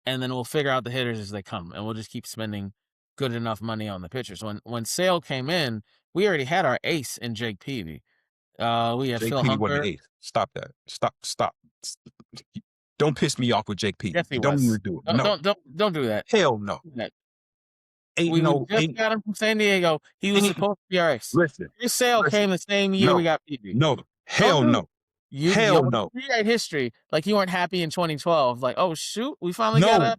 and then we'll figure out the hitters as they come, and we'll just keep spending good enough money on the pitchers. When Sale came in, we already had our ace in Jake Peavy. We had Jake Phil Peavy wasn't Hunker. the eighth. Stop that. Stop. Don't piss me off with Jake Peavy. Yes, he Don't was. even do it. Don't No. don't do that. Hell no. Ain't We no, just got him from San Diego. He was ain't, supposed to be our ace. listen, Chris Sale listen. came the same year we No, got Peavy. no. Don't Hell do no. you Hell don't no. rewrite history like you weren't happy in 2012. Like, oh shoot, we finally got No. a.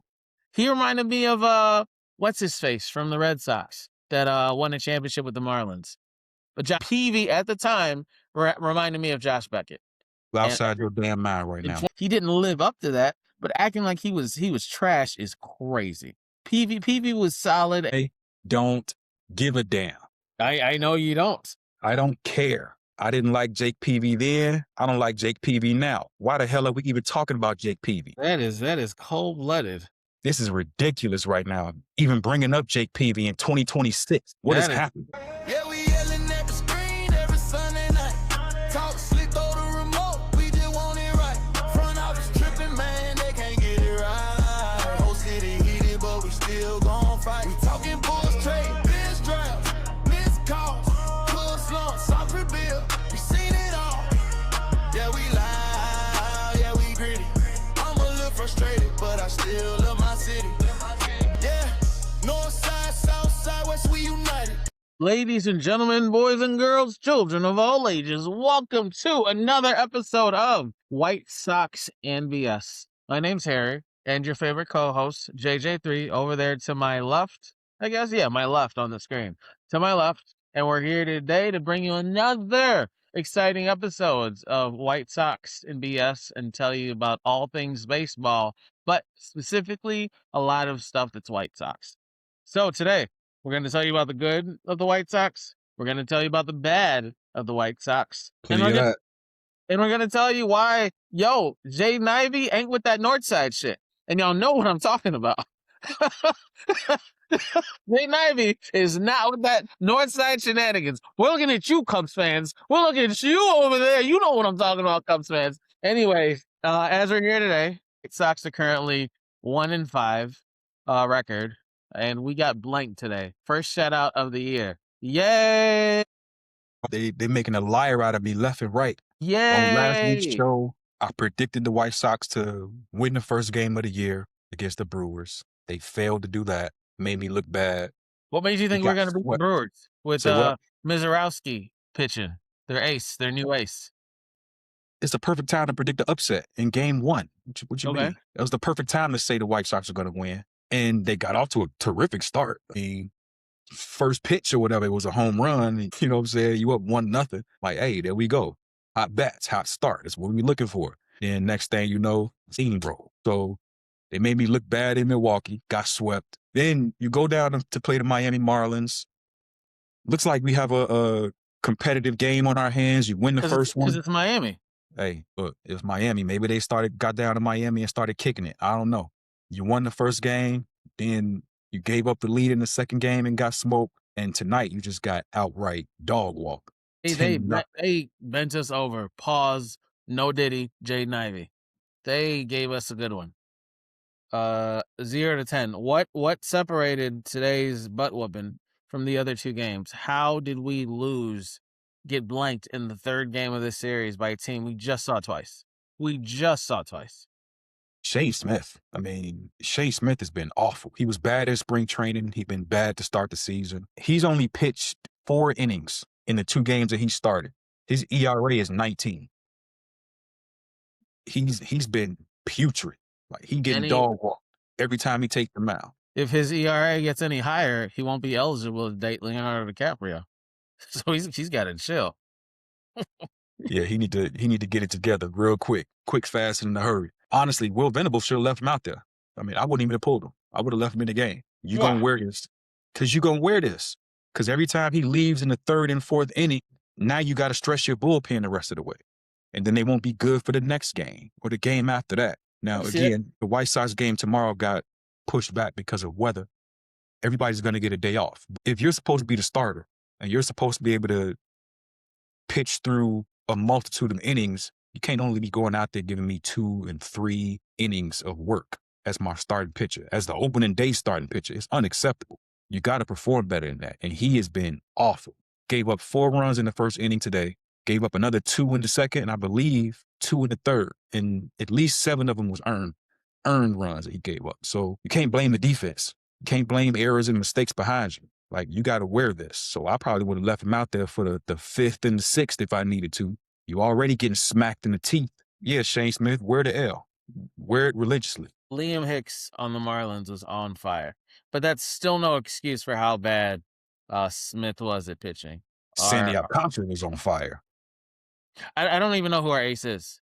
He reminded me of what's his face from the Red Sox that won a championship with the Marlins. But Josh Peavy at the time reminded me of Josh Beckett. Outside your damn mind right now. He didn't live up to that, but acting like he was trash is crazy. Peavy was solid. I don't give a damn. I know you don't. I don't care. I didn't like Jake Peavy then. I don't like Jake Peavy now. Why the hell are we even talking about Jake Peavy? That is cold-blooded. This is ridiculous right now. Even bringing up Jake Peavy in 2026. What is happening? Yeah, we yelling at the screen every Sunday night. Talk slick, throw the remote. We just want it right. Front office tripping, man, they can't get it right. Whole city heated, but we still gon' fight. We talking Bulls trade, biz drafts, missed calls, club slump, soft rebuild. We seen it all. Yeah, we loud, yeah, we gritty. I'm a little frustrated, but I still love my city. Yeah, north side, south side, west, we united. Ladies and gentlemen, boys and girls, children of all ages, welcome to another episode of White Sox BS. My name's Harry, and your favorite co-host, JJ3, over there to my left. I guess, yeah, my left on the screen. To my left, and we're here today to bring you another exciting episodes of White Sox BS and tell you about all things baseball, but specifically a lot of stuff that's White Sox. So today, we're going to tell you about the good of the White Sox. We're going to tell you about the bad of the White Sox. And we're going to tell you why, Jaden Ivey ain't with that north side shit. And y'all know what I'm talking about. Jaden Ivey is not with that north side shenanigans. We're looking at you, Cubs fans. We're looking at you over there. You know what I'm talking about, Cubs fans. Anyway, as we're here today, White Sox are currently 1-5 record. And we got blanked today. First shutout of the year. Yay! They're making a liar out of me left and right. Yay! On last week's show, I predicted the White Sox to win the first game of the year against the Brewers. They failed to do that. Made me look bad. What made you think we're going to beat the Brewers? With Mizorowski pitching. Their ace, their new ace. It's the perfect time to predict the upset in game one. What you mean? It was the perfect time to say the White Sox are going to win. And they got off to a terrific start. I mean, first pitch or whatever, it was a home run. And, you know what I'm saying? You up 1-0. Like, hey, there we go. Hot bats, hot start. That's what we're looking for. Then next thing you know, steamroll. So they made me look bad in Milwaukee, got swept. Then you go down to play the Miami Marlins. Looks like we have a competitive game on our hands. You win the first one. Because it's Miami. Hey, look, it was Miami. Maybe they got down to Miami and started kicking it. I don't know. You won the first game, then you gave up the lead in the second game and got smoked. And tonight you just got outright dog walk. They bent us over. Pause. No Diddy. Jaden Ivey. They gave us a good one. 0-10. What separated today's butt whooping from the other two games? How did we get blanked in the third game of this series by a team we just saw twice? Shane Smith. I mean, Shane Smith has been awful. He was bad in spring training. He's been bad to start the season. He's only pitched 4 innings in the 2 games that he started. His ERA is 19. He's been putrid. Like, he getting dog walked every time he takes the mound. If his ERA gets any higher, he won't be eligible to date Leonardo DiCaprio. So he's got to chill. Yeah, he need to get it together real quick, fast, and in a hurry. Honestly, Will Venables should have left him out there. I mean, I wouldn't even have pulled him. I would have left him in the game. You're going to wear this. Because you're going to wear this. Because every time he leaves in the 3rd and 4th inning, now you got to stress your bullpen the rest of the way. And then they won't be good for the next game or the game after that. Now, again, the White Sox game tomorrow got pushed back because of weather. Everybody's going to get a day off. If you're supposed to be the starter and you're supposed to be able to pitch through a multitude of innings, you can't only be going out there giving me 2 and 3 innings of work. as my starting pitcher, as the opening day starting pitcher. It's unacceptable. You got to perform better than that. And he has been awful. Gave up 4 runs in the first inning today. Gave up another 2 in the second, and I believe 2 in the third. And at least 7 of them was earned runs that he gave up. So you can't blame the defense. You can't blame errors and mistakes behind you. Like, you got to wear this. So I probably would have left him out there for the 5th and the 6th if I needed to. You already getting smacked in the teeth. Yeah, Shane Smith, wear the L. Wear it religiously. Liam Hicks on the Marlins was on fire, but that's still no excuse for how bad Smith was at pitching. Sandy Alcantara was on fire. I don't even know who our ace is.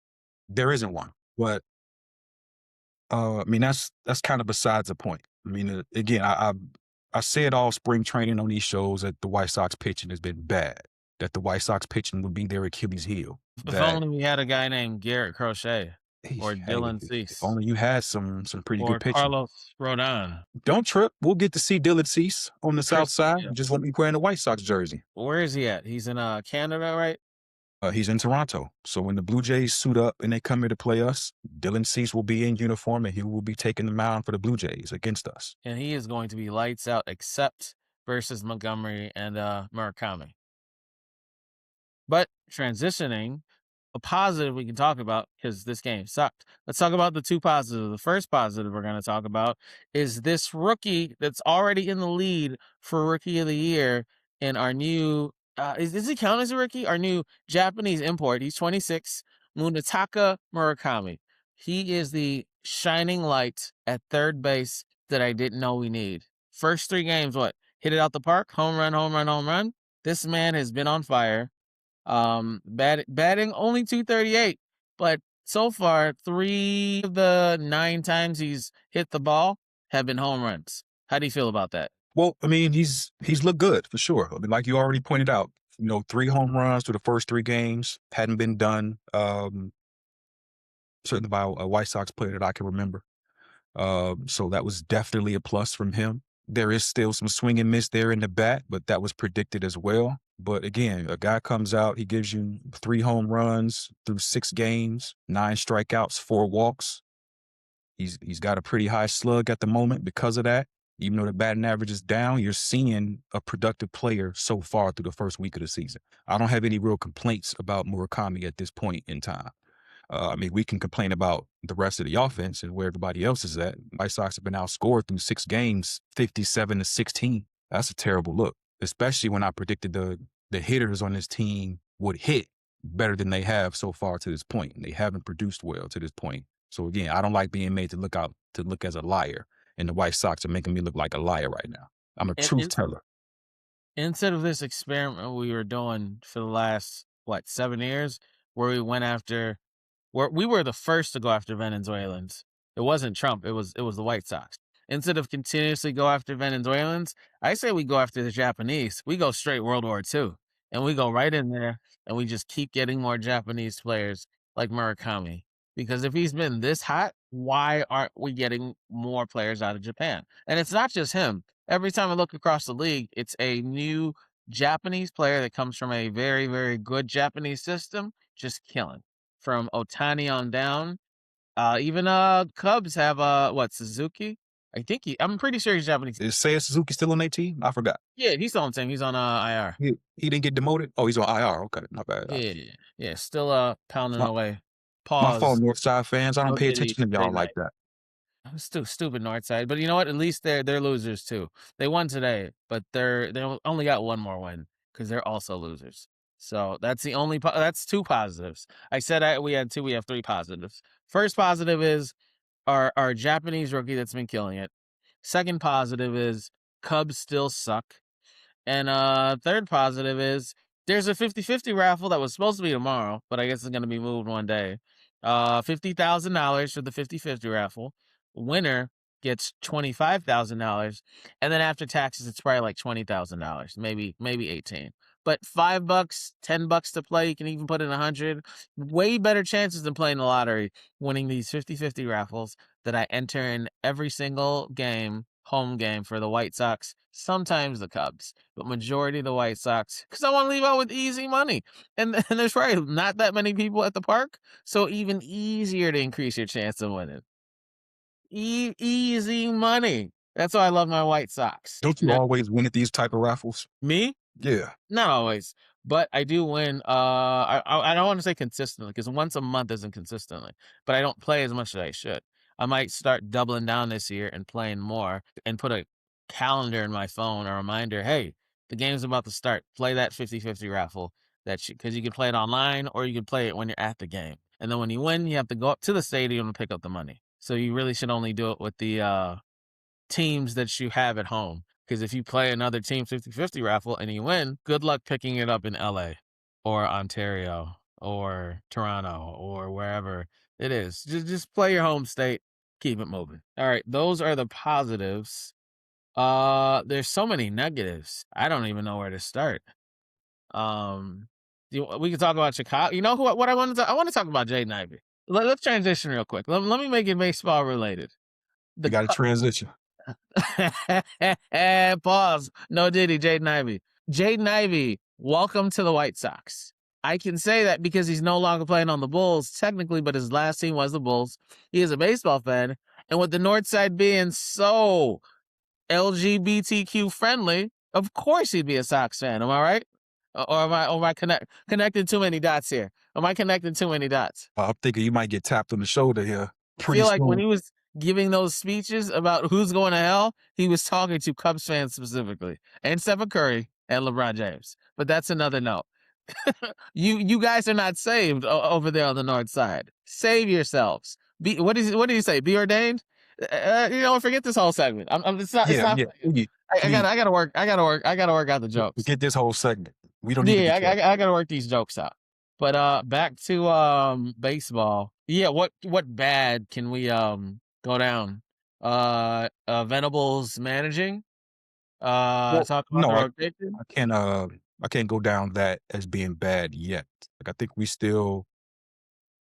There isn't one, but I mean, that's kind of besides the point. I mean, again, I said all spring training on these shows that the White Sox pitching has been bad, that the White Sox pitching would be their Achilles heel. If only we had a guy named Garrett Crochet or Dylan Cease. If only you had some pretty good pitching. Carlos Rodon. Don't trip. We'll get to see Dylan Cease on the south side. Yeah. Just won't be wearing a White Sox jersey. Where is he at? He's in Canada, right? He's in Toronto. So when the Blue Jays suit up and they come here to play us, Dylan Cease will be in uniform and he will be taking the mound for the Blue Jays against us. And he is going to be lights out, except versus Montgomery and Murakami. But transitioning, a positive we can talk about, because this game sucked. Let's talk about the 2 positives. The first positive we're going to talk about is this rookie that's already in the lead for Rookie of the Year in our new, does he count as a rookie? Our new Japanese import. He's 26, Munetaka Murakami. He is the shining light at third base that I didn't know we need. First 3 games, hit it out the park, home run, home run, home run. This man has been on fire. Batting only 238, but so far 3 of the 9 times he's hit the ball have been home runs. How do you feel about that? Well, I mean, he's looked good for sure. I mean, like you already pointed out, 3 home runs through the first 3 games hadn't been done. Certainly by a White Sox player that I can remember. So that was definitely a plus from him. There is still some swing and miss there in the bat, but that was predicted as well. But again, a guy comes out, he gives you 3 home runs through 6 games, 9 strikeouts, 4 walks. He's got a pretty high slug at the moment because of that. Even though the batting average is down, you're seeing a productive player so far through the first week of the season. I don't have any real complaints about Murakami at this point in time. I mean, we can complain about the rest of the offense and where everybody else is at. White Sox have been outscored through 6 games, 57-16. That's a terrible look, especially when I predicted the hitters on this team would hit better than they have so far to this point. They haven't produced well to this point. So again, I don't like being made to look as a liar, and the White Sox are making me look like a liar right now. I'm a truth teller. Instead of this experiment we were doing for the last 7 years, where we went after. We were the first to go after Venezuelans. It wasn't Trump. It was the White Sox. Instead of continuously go after Venezuelans, I say we go after the Japanese. We go straight World War II. And we go right in there, and we just keep getting more Japanese players like Murakami. Because if he's been this hot, why aren't we getting more players out of Japan? And it's not just him. Every time I look across the league, it's a new Japanese player that comes from a very, very good Japanese system, just killing. From Otani on down. Even Cubs have Suzuki? I'm pretty sure he's Japanese. Is Seiya Suzuki still on their team? I forgot. Yeah, he's still on the team. He's on IR. He didn't get demoted? Oh, he's on IR. Okay, not bad. Yeah, still pounding away. Pause. My fault, Northside fans. I don't pay attention to y'all like that. Stupid Northside. But you know what? At least they're losers too. They won today, but they only got 1 more win because they're also losers. So that's that's 2 positives. I said we had 2, we have 3 positives. First positive is our Japanese rookie that's been killing it. Second positive is Cubs still suck. And third positive is there's a 50-50 raffle that was supposed to be tomorrow, but I guess it's going to be moved one day. $50,000 for the 50-50 raffle. Winner gets $25,000, and then after taxes, it's probably like $20,000, maybe 18. But $5, $10 to play, you can even put in 100. Way better chances than playing the lottery, winning these 50-50 raffles that I enter in every single game, home game for the White Sox, sometimes the Cubs, but majority the White Sox, because I want to leave out with easy money. And there's probably not that many people at the park, so even easier to increase your chance of winning. Easy money. That's why I love my White Sox. Don't you Now, always win at these type of raffles? me? Yeah. Not always, but I do win. I don't want to say consistently because once a month isn't consistently, but I don't play as much as I should. I might start doubling down this year and playing more and put a calendar in my phone, a reminder, hey, the game's about to start. Play that 50-50 raffle because you can play it online or you can play it when you're at the game. And then when you win, you have to go up to the stadium and pick up the money. So you really should only do it with the teams that you have at home. Because if you play another team 50-50 raffle and you win, good luck picking it up in LA or Ontario or Toronto or wherever it is. Just play your home state, keep it moving. All right, those are the positives. There's so many negatives. I don't even know where to start. We can talk about Chicago. You know what I want to I want to talk about Jaden Ivey. Let's transition real quick. Let me make it baseball related. You got to transition. Pause. No Diddy, Jaden Ivey. Jaden Ivey, welcome to the White Sox. I can say that because he's no longer playing on the Bulls, technically, but his last team was the Bulls. He is a baseball fan. And with the North Side being so LGBTQ friendly, of course he'd be a Sox fan. Am I right? Or am I connecting too many dots here? Am I connecting too many dots? I'm thinking you might get tapped on the shoulder here. I feel like when he was giving those speeches about who's going to hell, he was talking to Cubs fans specifically, and Stephen Curry and LeBron James. But that's another note. You guys are not saved over there on the North Side. Save yourselves. What do you say? Be ordained. Forget this whole segment. It's not. I gotta work out the jokes. Get this whole segment. We don't need. Yeah, I gotta work these jokes out. But back to baseball. Yeah, what bad can we go down? Venables managing. Well, Talk about no, the rotation. I can't go down that as being bad yet. Like I think we still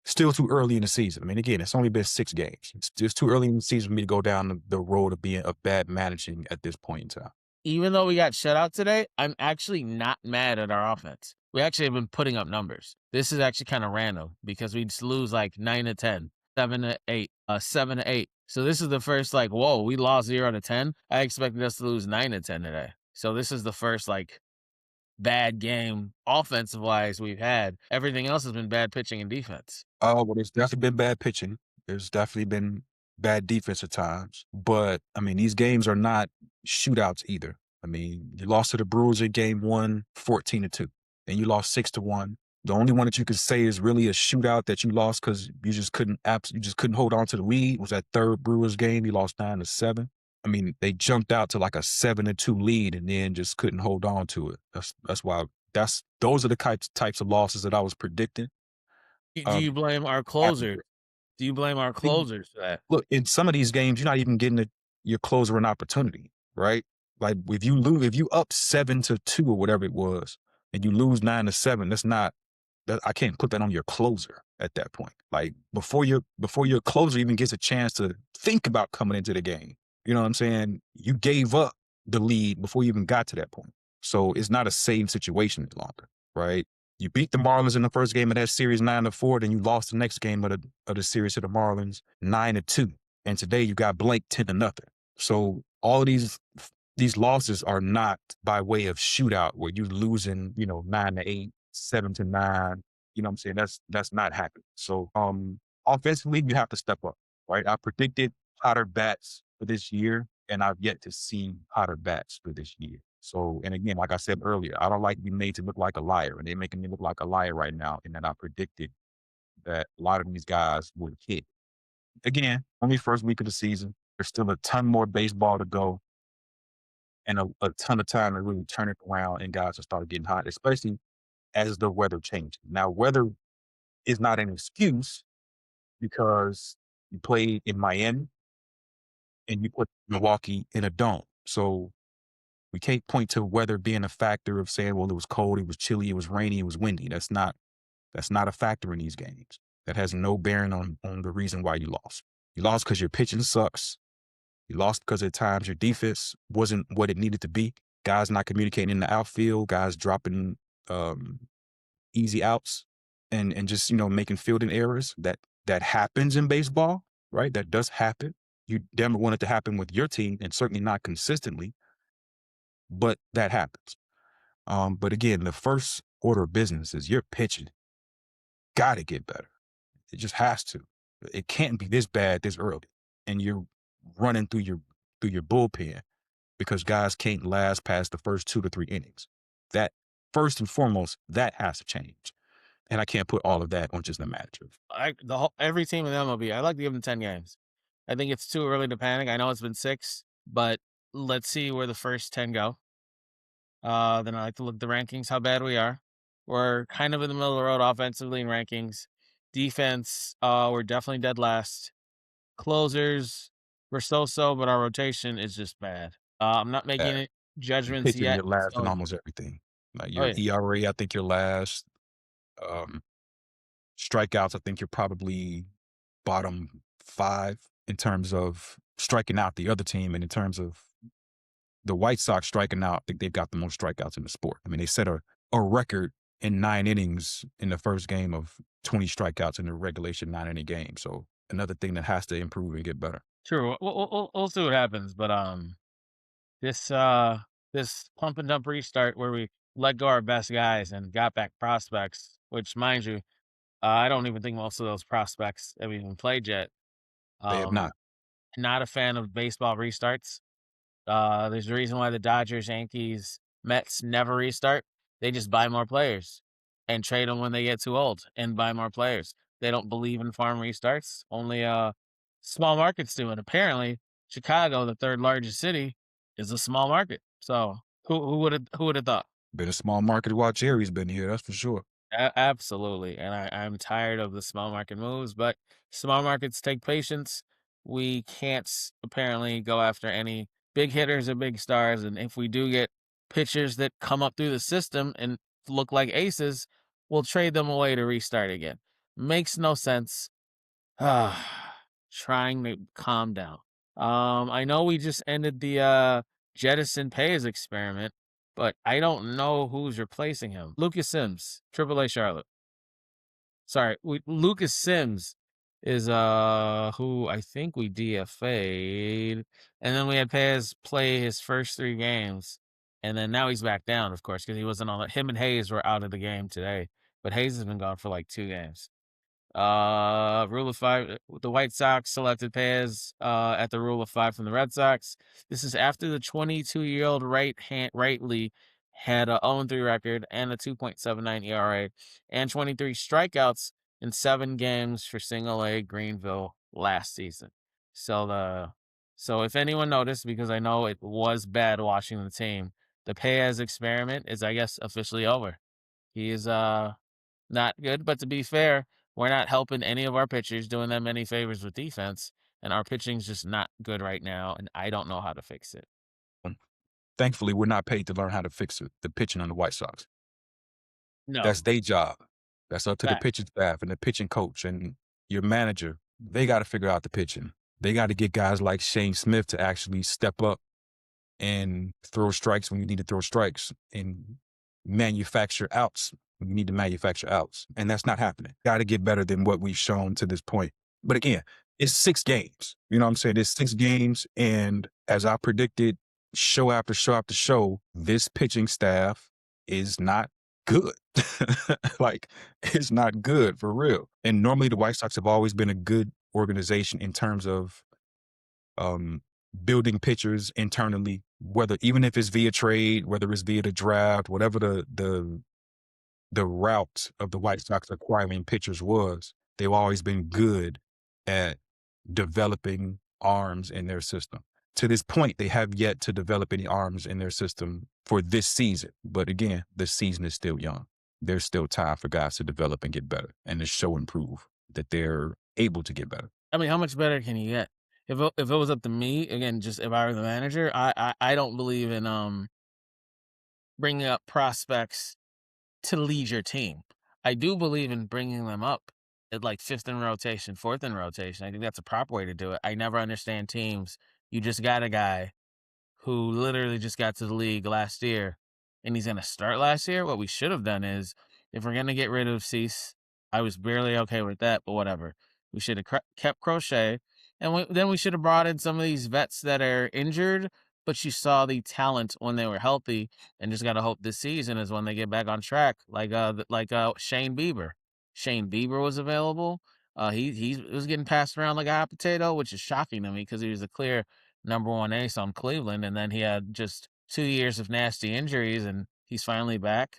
too early in the season. I mean, again, it's only been 6 games. It's just too early in the season for me to go down the road of being a bad managing at this point in time. Even though we got shut out today, I'm actually not mad at our offense. We actually have been putting up numbers. This is actually kind of random because we just lose like 9-10, 7-8, 7-8. So this is the first whoa, we lost 0-10. I expected us to lose 9-10 today. So this is the first bad game offensive wise we've had. Everything else has been bad pitching and defense. Well, there's definitely been bad pitching. There's definitely been bad defense at times. But I mean, these games are not shootouts either. I mean, you lost to the Brewers in game 1, 14-2. Then you lost 6-1. The only one that you could say is really a shootout that you lost because you just couldn't hold on to the lead was that third Brewers game. You lost 9-7. I mean, they jumped out to like a 7-2 lead and then just couldn't hold on to it. That's why those are the types of losses that I was predicting. Do you blame our closers? Do you blame our closers for that? Look, in some of these games, you're not even getting your closer an opportunity, right? Like if you up 7-2 or whatever it was, and you lose 9-7, I can't put that on your closer at that point. Like before your closer even gets a chance to think about coming into the game. You know what I'm saying? You gave up the lead before you even got to that point. So it's not a save situation any longer, right? You beat the Marlins in the first game of that series 9-4, then you lost the next game of the series to the Marlins 9-2. And today you got Blake 10-0. So all of these losses are not by way of shootout where you're losing, 9-8, 7-9. You know what I'm saying? That's not happening. So offensively, you have to step up, right? I predicted hotter bats for this year, and I've yet to see hotter bats for this year. So, and again, like I said earlier, I don't like to be made to look like a liar, and they're making me look like a liar right now. And then I predicted that a lot of these guys would hit. Again, only first week of the season. There's still a ton more baseball to go and a ton of time to really turn it around and guys will start getting hot, especially as the weather changes. Now, weather is not an excuse because you played in Miami and you put Milwaukee in a dome. So we can't point to weather being a factor of saying, well, it was cold, it was chilly, it was rainy, it was windy. That's not a factor in these games. That has no bearing on the reason why you lost. You lost because your pitching sucks. You lost because at times your defense wasn't what it needed to be. Guys not communicating in the outfield, guys dropping easy outs and just, making fielding errors. That happens in baseball, right? That does happen. You never want it to happen with your team, and certainly not consistently, but that happens. But again, the first order of business is your pitching got to get better. It just has to. It can't be this bad this early, and you're running through your bullpen because guys can't last past the first 2 to 3 innings. That first and foremost, that has to change. And I can't put all of that on just the manager. Every team in the MLB, I like to give them 10 games. I think it's too early to panic. I know it's been 6, but let's see where the first 10 go. Then I like to look at the rankings, how bad we are. We're kind of in the middle of the road offensively in rankings. Defense, we're definitely dead last. Closers, we're so, but our rotation is just bad. I'm not making it judgments Pitching, yet. you're last in almost everything. Like your Yeah. ERA, I think you're last. Strikeouts, I think you're probably bottom 5 in terms of striking out the other team, and in terms of the White Sox striking out, I think they've got the most strikeouts in the sport. I mean, they set a record in 9 innings in the first game of 20 strikeouts in the regulation 9-inning game. So another thing that has to improve and get better. True. We'll see what happens, but this this pump and dump restart where we let go our best guys and got back prospects, which mind you, I don't even think most of those prospects have even played yet. They have not. Not a fan of baseball restarts. There's a reason why the Dodgers, Yankees, Mets never restart. They just buy more players and trade them when they get too old and buy more players. They don't believe in farm restarts. Only small markets do. And apparently, Chicago, the third largest city, is a small market. So who would have thought? Been a small market while Jerry's been here, that's for sure. Absolutely. And I'm tired of the small market moves, but small markets take patience. We can't apparently go after any big hitters or big stars. And if we do get pitchers that come up through the system and look like aces, we'll trade them away to restart again. Makes no sense. Trying to calm down. I know we just ended the Jettison Pays experiment, but I don't know who's replacing him. Lucas Sims, AAA Charlotte. Sorry, Lucas Sims is who I think we DFA'd, and then we had Pez play his first 3 games, and then now he's back down, of course, because he wasn't on it. Him and Hayes were out of the game today, but Hayes has been gone for like 2 games. Rule of 5, the White Sox selected Pez at the rule of 5 from the Red Sox. This is after the 22-year-old rightly had a 0-3 record and a 2.79 ERA and 23 strikeouts in 7 games for single A Greenville last season. So if anyone noticed, because I know it was bad watching the team, the Pez experiment is, I guess, officially over. He is not good, but to be fair, we're not helping any of our pitchers, doing them any favors with defense, and our pitching's just not good right now, and I don't know how to fix it. Thankfully, we're not paid to learn how to fix the pitching on the White Sox. No. That's their job. That's up to the Fact. pitching staff and the pitching coach and your manager. They got to figure out the pitching. They got to get guys like Shane Smith to actually step up and throw strikes when you need to throw strikes and manufacture outs when you need to manufacture outs. And that's not happening. Got to get better than what we've shown to this point. But again, it's 6 games. You know what I'm saying? It's 6 games. And as I predicted, show after show after show, this pitching staff is not good. Like, it's not good for real. And normally the White Sox have always been a good organization in terms of building pitchers internally, whether even if it's via trade, whether it's via the draft, whatever the route of the White Sox acquiring pitchers was, they've always been good at developing arms in their system. To this point, they have yet to develop any arms in their system for this season. But again, the season is still young. There's still time for guys to develop and get better and to show and prove that they're able to get better. I mean, how much better can you get? If it was up to me, again, just if I were the manager, I don't believe in bringing up prospects to lead your team. I do believe in bringing them up at like 5th in rotation, 4th in rotation. I think that's a proper way to do it. I never understand teams. You just got a guy who literally just got to the league last year and he's going to start last year. What we should have done is, if we're going to get rid of Cease, I was barely okay with that, but whatever. We should have kept Crochet. And then we should have brought in some of these vets that are injured, but you saw the talent when they were healthy, and just gotta hope this season is when they get back on track. Shane Bieber. Shane Bieber was available. He was getting passed around like a hot potato, which is shocking to me because he was a clear number one ace on Cleveland, and then he had just 2 years of nasty injuries, and he's finally back.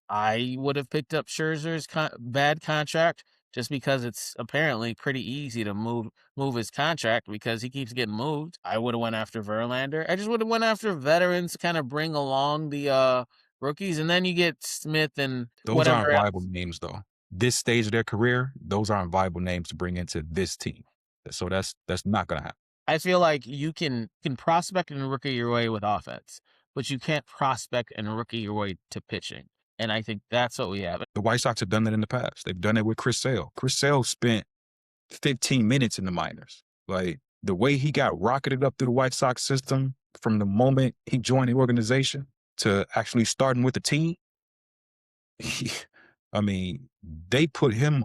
I would have picked up Scherzer's bad contract just because it's apparently pretty easy to move his contract because he keeps getting moved. I would have went after Verlander. I just would have went after veterans to kind of bring along the rookies, and then you get Smith and Those aren't whatever else. viable names, though. This stage of their career, those aren't viable names to bring into this team. So that's not gonna happen. I feel like you can prospect and rookie your way with offense, but you can't prospect and rookie your way to pitching. And I think that's what we have. The White Sox have done that in the past. They've done it with Chris Sale. Chris Sale spent 15 minutes in the minors. Like, the way he got rocketed up through the White Sox system from the moment he joined the organization to actually starting with the team, they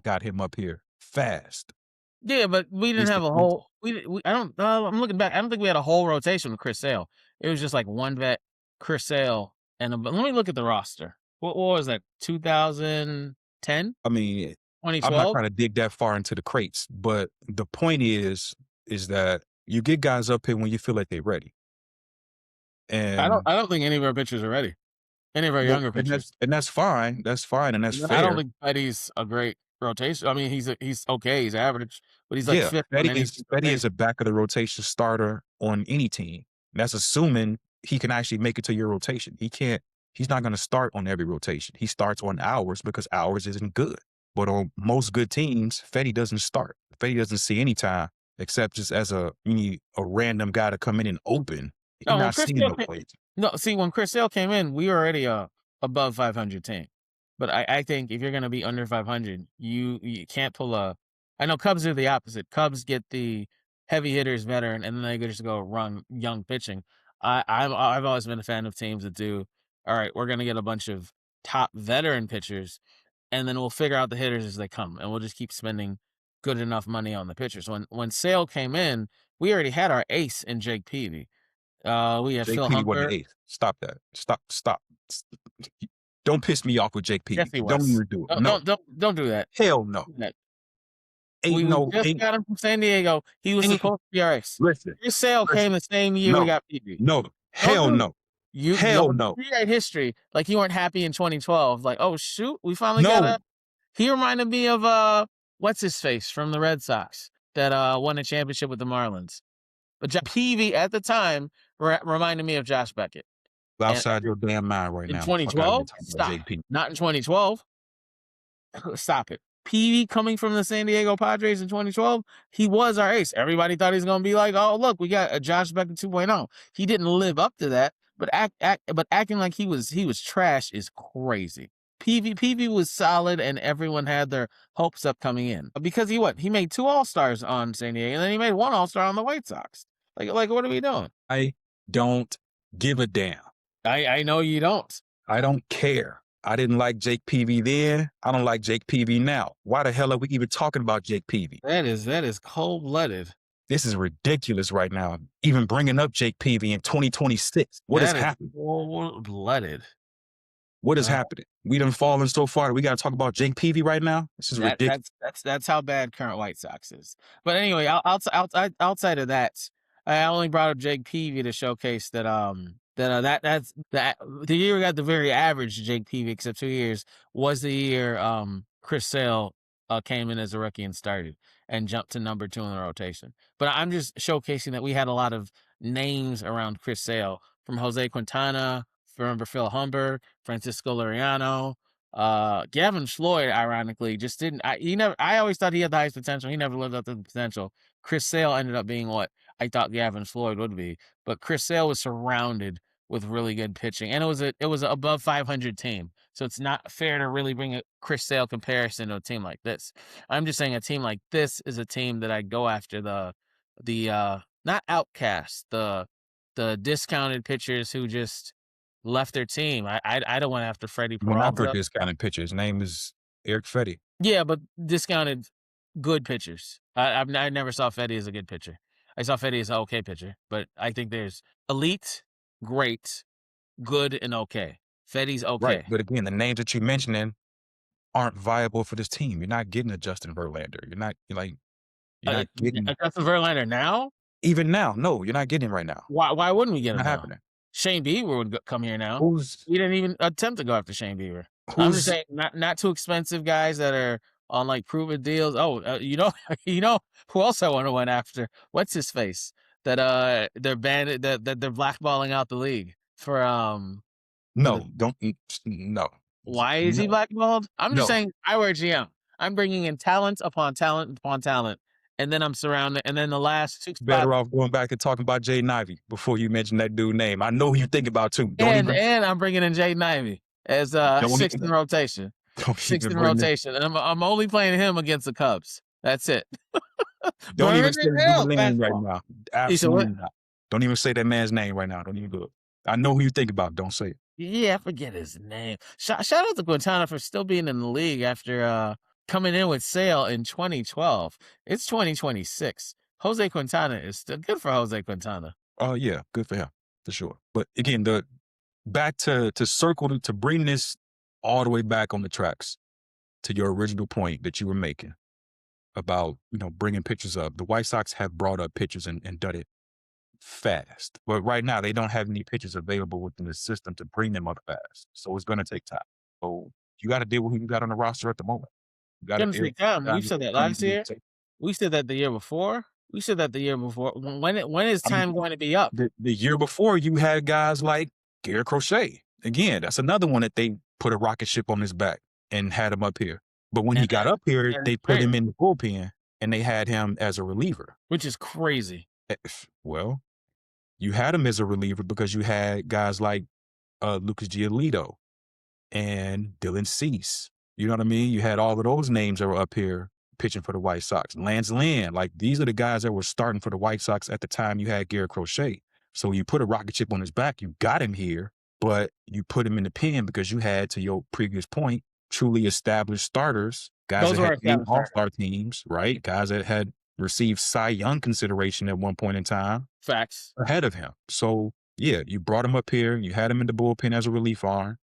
got him up here fast. Yeah, but we didn't have a whole. I don't. I'm looking back. I don't think we had a whole rotation with Chris Sale. It was just like one vet, Chris Sale, and let me look at the roster. What was that? 2010? I mean, I'm 2012? not trying to dig that far into the crates, but the point is that you get guys up here when you feel like they're ready. And I don't think any of our pitchers are ready. Any of our younger pitchers. And that's fine. That's fine, and that's fair. I don't think Fetty's a great rotation. I mean, he's okay. He's average, but he's like fifth. Fetty is a back of the rotation starter on any team. That's assuming he can actually make it to your rotation. He's not going to start on every rotation. He starts on ours because ours isn't good. But on most good teams, Fetty doesn't start. Fetty doesn't see any time except just as you need a random guy to come in and open. He's not seeing no plays. No, see, when Chris Sale came in, we were already above 500 team. But I think if you're going to be under 500, you can't pull I know Cubs are the opposite. Cubs get the heavy hitters veteran, and then they just go run young pitching. I've always been a fan of teams that do, all right, we're going to get a bunch of top veteran pitchers, and then we'll figure out the hitters as they come, and we'll just keep spending good enough money on the pitchers. When Sale came in, we already had our ace in Jake Peavy. We had Phil Peavy wasn't Humber. ace. Stop that. Stop. Don't piss me off with Jake Peavy. Yes, he was. Don't even do it. No. Don't do that. Hell no. We just got him from San Diego. He was supposed to be our ace. Listen. His sale came the same year we got Peavy. No. Hell no. Hell no. Rewrite history like you weren't happy in 2012. Like, oh shoot, we finally got He reminded me of what's his face from the Red Sox that won a championship with the Marlins. But Peavy at the time reminded me of Josh Beckett. Outside your damn mind right now. In 2012? Stop. Not in 2012. Stop it. Peavy coming from the San Diego Padres in 2012, he was our ace. Everybody thought he was going to be like, oh, look, we got a Josh Beckett 2.0. He didn't live up to that, but acting like he was trash is crazy. Peavy was solid, and everyone had their hopes up coming in. Because he made 2 All-Stars on San Diego, and then he made 1 All-Star on the White Sox. Like what are we doing? I don't give a damn. I know you don't. I don't care. I didn't like Jake Peavy then. I don't like Jake Peavy now. Why the hell are we even talking about Jake Peavy? That is cold-blooded. This is ridiculous right now. Even bringing up Jake Peavy in 2026. What is happening? Cold-blooded. What is happening? We done fallen so far. We got to talk about Jake Peavy right now. This is ridiculous. That's how bad current White Sox is. But anyway, outside of that, I only brought up Jake Peavy to showcase that that's the year we got the very average Jake Peavy, except 2 years, was the year Chris Sale came in as a rookie and started and jumped to number 2 in the rotation. But I'm just showcasing that we had a lot of names around Chris Sale, from Jose Quintana, remember Phil Humber, Francisco Liriano, Gavin Floyd, ironically, just didn't. I always thought he had the highest potential. He never lived up to the potential. Chris Sale ended up being what I thought Gavin Floyd would be, but Chris Sale was surrounded with really good pitching, and it was an above 500 team. So it's not fair to really bring a Chris Sale comparison to a team like this. I'm just saying a team like this is a team that I'd go after the not outcasts, the discounted pitchers who just left their team. I don't want after Freddie Peralta. We're not for discounted pitcher. His name is Eric Fetty. Yeah, but discounted good pitchers. I never saw Fetty as a good pitcher. I saw Fetty as an okay pitcher, but I think there's elite, great, good, and okay. Fetty's okay. Right, but again, the names that you're mentioning aren't viable for this team. You're not getting a Justin Verlander. You're not getting Justin Verlander now. Even now. No, you're not getting him right now. Why wouldn't we get him Not now? happening. Shane Bieber would come here now. Who's We didn't even attempt to go after Shane Bieber. I'm just saying, not too expensive guys that are on like proven deals. Oh, you know who else I want to went after? What's his face? That they're banned, that they're blackballing out the league for no. Why is he blackballed? I'm just No. saying, I wear GM. I'm bringing in talent upon talent upon talent, and then I'm surrounded. And then the last 2 spots. Better off going back and talking about Jaden Ivey before you mention that dude's name. I know who you think about too. And I'm bringing in Jaden Ivey as sixth in rotation. Sixth in rotation, and I'm only playing him against the Cubs. That's it. Don't even say his name right now. Absolutely not. Don't even say that man's name right now. Don't even do it. I know who you think about. Don't say it. Yeah, I forget his name. Shout out to Quintana for still being in the league after coming in with Sale in 2012. It's 2026. Jose Quintana is still good for Jose Quintana. Oh yeah, good for him for sure. But again, back to circle to bring this all the way back on the tracks to your original point that you were making about bringing pitchers up. The White Sox have brought up pitchers and done it fast, but right now they don't have any pitchers available within the system to bring them up fast. So it's going to take time. So you got to deal with who you got on the roster at the moment. You got to take time. We said that last year. We said that the year before. We said that the year before. When is time going to be up? The year before, you had guys like Garrett Crochet. Again, that's another one that they put a rocket ship on his back and had him up here. But when he got up here, they put him in the bullpen and they had him as a reliever. Which is crazy. Well, you had him as a reliever because you had guys like Lucas Giolito and Dylan Cease. You know what I mean? You had all of those names that were up here pitching for the White Sox. Lance Lynn, like these are the guys that were starting for the White Sox at the time you had Garrett Crochet. So you put a rocket ship on his back, you got him here, but you put him in the pen because you had, to your previous point, truly established starters, guys that had all-star teams, right? Guys that had received Cy Young consideration at one point in time. Facts. Ahead of him. So, yeah, you brought him up here. You had him in the bullpen as a relief arm.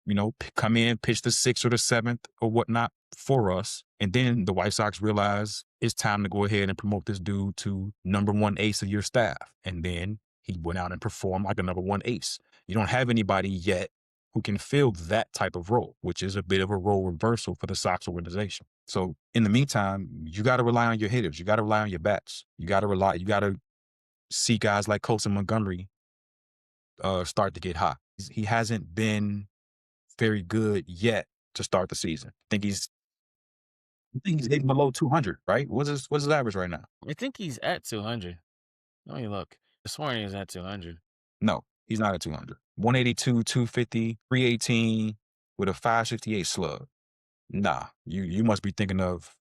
Come in, pitch the 6th or the 7th or whatnot for us. And then the White Sox realize it's time to go ahead and promote this dude to number 1 ace of your staff. And then he went out and performed like a number 1 ace. You don't have anybody yet who can fill that type of role, which is a bit of a role reversal for the Sox organization. So in the meantime, you got to rely on your hitters. You got to rely on your bats. You got to see guys like Colson Montgomery start to get hot. He hasn't been very good yet to start the season. I think he's hitting below 200, right? What's his average right now? I think he's at 200. Let me look. This morning he's at 200. No, he's not at 200. 182, 250, 318 with a 558 slug. Nah, you must be thinking of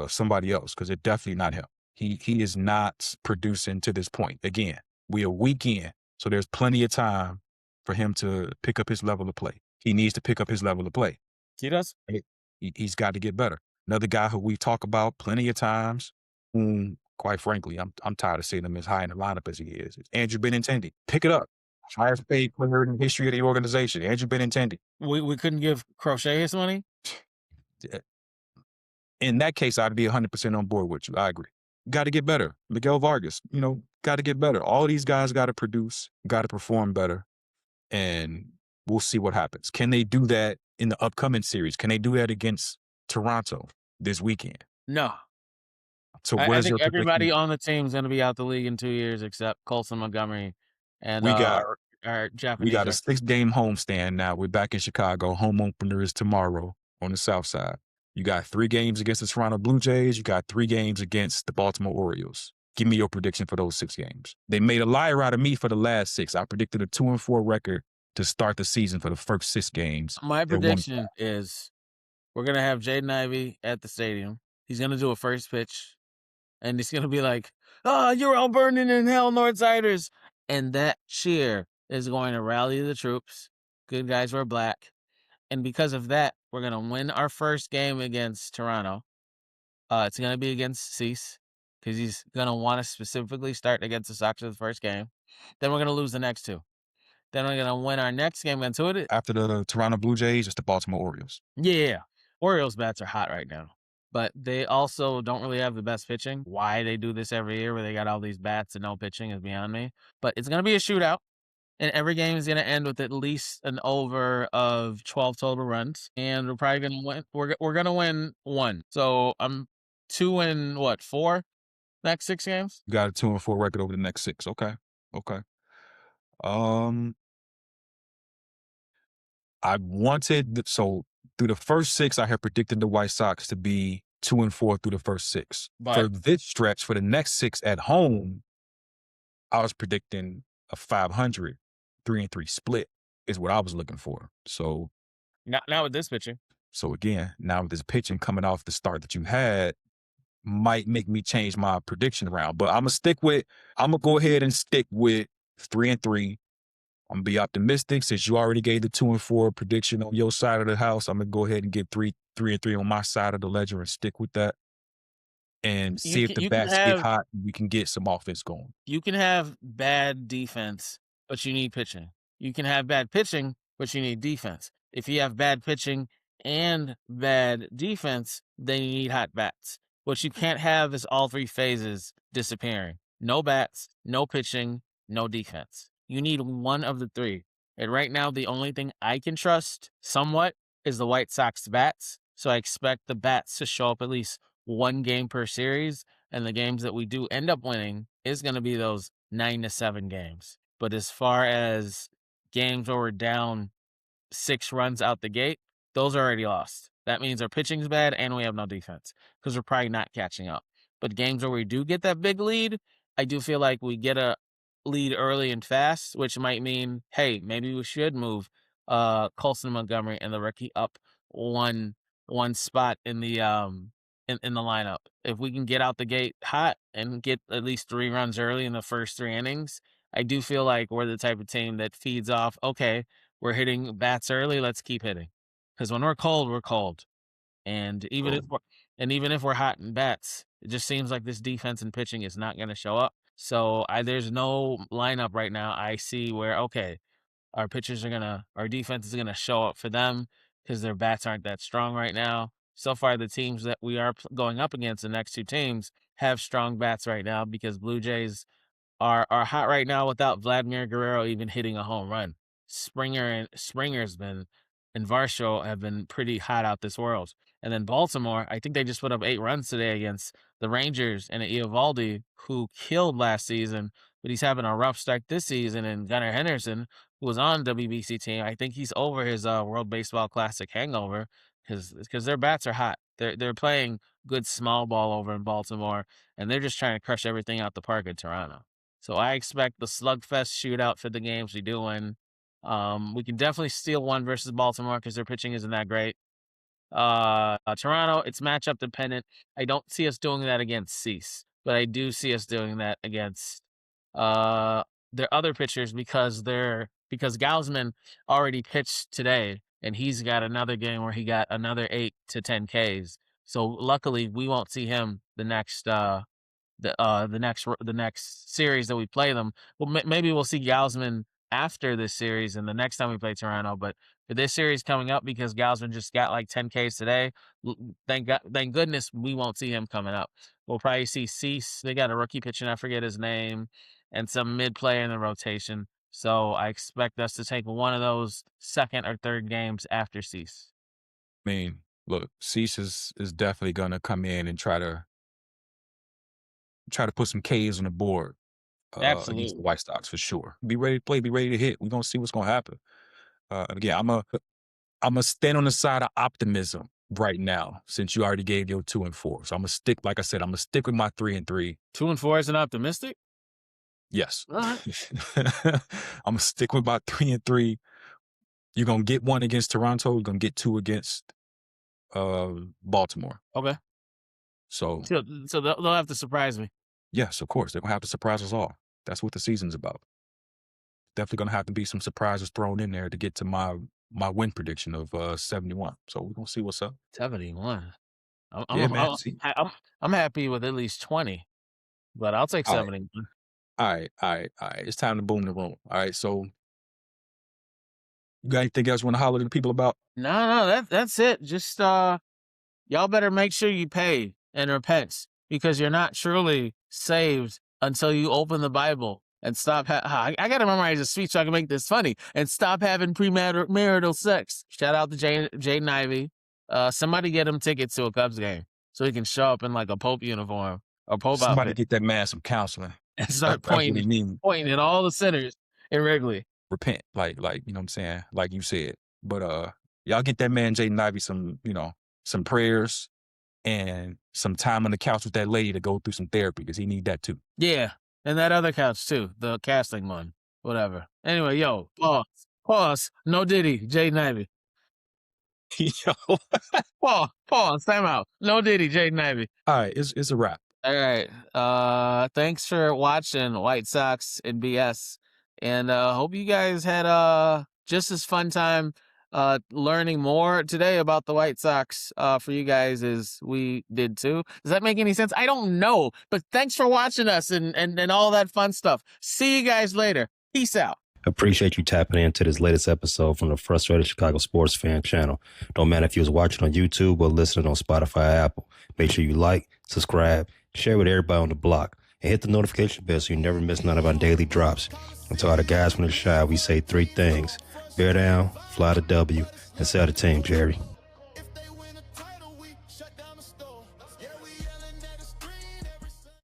somebody else because it's definitely not him. He is not producing to this point. Again, we are week in, so there's plenty of time for him to pick up his level of play. He needs to pick up his level of play. He does? He's got to get better. Another guy who we talk about plenty of times, whom, quite frankly, I'm tired of seeing him as high in the lineup as he is Andrew Benintendi. Pick it up. Highest paid player in the history of the organization, Andrew Benintendi. We couldn't give Crochet his money? In that case, I'd be 100% on board with you. I agree. Got to get better. Miguel Vargas, got to get better. All these guys got to produce, got to perform better, and we'll see what happens. Can they do that in the upcoming series? Can they do that against Toronto this weekend? No. So I think everybody on the team is going to be out the league in 2 years except Colson Montgomery and our Japanese. We got a 6-game homestand now. We're back in Chicago. Home opener is tomorrow on the South Side. You got 3 games against the Toronto Blue Jays. You got 3 games against the Baltimore Orioles. Give me your prediction for those 6 games. They made a liar out of me for the last 6. I predicted a 2-4 record to start the season for the first 6 games. My prediction is we're going to have Jaden Ivey at the stadium. He's going to do a first pitch, and he's going to be like, you're all burning in hell, Northsiders. And that cheer is going to rally the troops. Good guys wear black. And because of that, we're going to win our first game against Toronto. It's going to be against Cease because he's going to want to specifically start against the Sox for the first game. Then we're going to lose the next two. Then we're going to win our next game against it. After the Toronto Blue Jays, it's the Baltimore Orioles. Yeah. Orioles bats are hot right now. But they also don't really have the best pitching. Why they do this every year where they got all these bats and no pitching is beyond me. But it's going to be a shootout. And every game is going to end with at least an over of 12 total runs. And we're probably going to win. We're going to win one. So I'm 2-4 next 6 games. You got a 2-4 record over the next 6. Okay. I wanted so through the first 6, I had predicted the White Sox to be 2-4 through the first 6. But for this stretch, for the next 6 at home, I was predicting a 500 3-3 split is what I was looking for. So not with this pitching. So again, now with this pitching coming off the start that you had, might make me change my prediction around. But I'm gonna go ahead and stick with 3-3. I'm gonna be optimistic since you already gave the 2-4 prediction on your side of the house. I'm gonna go ahead and give 3-3 on my side of the ledger and stick with that. And see if the bats get hot, we can get some offense going. You can have bad defense, but you need pitching. You can have bad pitching, but you need defense. If you have bad pitching and bad defense, then you need hot bats. What you can't have is all 3 phases disappearing. No bats, no pitching, no defense. You need one of the 3. And right now, the only thing I can trust somewhat is the White Sox bats. So I expect the bats to show up at least 1 game per series. And the games that we do end up winning is going to be those 9-7 games. But as far as games where we're down 6 runs out the gate, those are already lost. That means our pitching's bad and we have no defense because we're probably not catching up. But games where we do get that big lead, I do feel like we get a lead early and fast, which might mean, hey, maybe we should move Colson Montgomery and the rookie up one spot in the in the lineup. If we can get out the gate hot and get at least 3 runs early in the first 3 innings, I do feel like we're the type of team that feeds off, okay, we're hitting bats early, let's keep hitting. Because when we're cold, we're cold. And even if we're hot in bats, it just seems like this defense and pitching is not going to show up. So there's no lineup right now I see where, okay, our defense is gonna show up for them because their bats aren't that strong right now. So far, the teams that we are going up against, the next 2 teams, have strong bats right now because Blue Jays are hot right now without Vladimir Guerrero even hitting a home run. Springer's been and Varsho have been pretty hot out this world. And then Baltimore, I think they just put up 8 runs today against the Rangers and Eovaldi, who killed last season, but he's having a rough start this season. And Gunnar Henderson, who was on WBC team, I think he's over his World Baseball Classic hangover because their bats are hot. They're playing good small ball over in Baltimore, and they're just trying to crush everything out the park in Toronto. So I expect the slugfest shootout for the games we do win. We can definitely steal one versus Baltimore because their pitching isn't that great. Toronto, it's matchup dependent. I don't see us doing that against Cease, but I do see us doing that against their other pitchers because Gausman already pitched today and he's got another game where he got another 8 to 10 Ks. So luckily we won't see him the next series that we play them. Well, maybe we'll see Gausman after this series and the next time we play Toronto. But for this series coming up, because Gausman just got like 10 Ks today, thank goodness we won't see him coming up. We'll probably see Cease. They got a rookie pitching, I forget his name, and some mid player in the rotation. So I expect us to take one of those second or third games after Cease. I mean, look, Cease is definitely gonna come in and try to put some Ks on the board against the White Sox for sure. Be ready to play, be ready to hit. We're gonna see what's gonna happen. Again, I'm gonna stand on the side of optimism right now since you already gave your 2-4. So I'm gonna stick, like I said, I'm gonna stick with my 3-3. 2-4 isn't optimistic? Yes. All right. I'm gonna stick with my 3-3. You're gonna get 1 against Toronto. You're gonna get 2 against Baltimore. Okay. So they'll have to surprise me. Yes, of course. They're gonna have to surprise us all. That's what the season's about. Definitely gonna have to be some surprises thrown in there to get to my win prediction of 71. So we're gonna see what's up. 71. I'm I'm, I'm, I'm happy with at least 20, but I'll take All right. 70. All right. It's time to boom the room. All right. So you got anything else you want to holler to the people about? No, that's it. Just y'all better make sure you pay and repent because you're not truly saved until you open the Bible and stop. I gotta memorize a speech so I can make this funny and stop having premarital sex. Shout out to Jaden Ivey. Somebody get him tickets to a Cubs game so he can show up in like a Pope uniform or Pope Somebody outfit get that man some counseling and start That's what he pointing mean. at all the sinners in Wrigley. Repent, like you know what I'm saying, like you said. But y'all get that man Jaden Ivey some, some prayers and some time on the couch with that lady to go through some therapy because he need that too. Yeah, and that other couch too, the casting one, whatever. Anyway, yo, pause. No Diddy, Jaden Ivey. Yo. Pause. Time out. No Diddy, Jaden Ivey. All right, it's a wrap. All right. Thanks for watching White Sox and BS, and hope you guys had just as fun time learning more today about the White Sox for you guys as we did too. Does that make any sense? I don't know, but thanks for watching us and all that fun stuff. See you guys later. Peace out. Appreciate you tapping into this latest episode from the Frustrated Chicago Sports Fan channel. Don't matter if you was watching on YouTube or listening on Spotify or Apple. Make sure you like, subscribe, share with everybody on the block, and hit the notification bell so you never miss none of our daily drops. And to all the guys from the shy, we say 3 things. Bear down, fly the W, and sell the team, Jerry.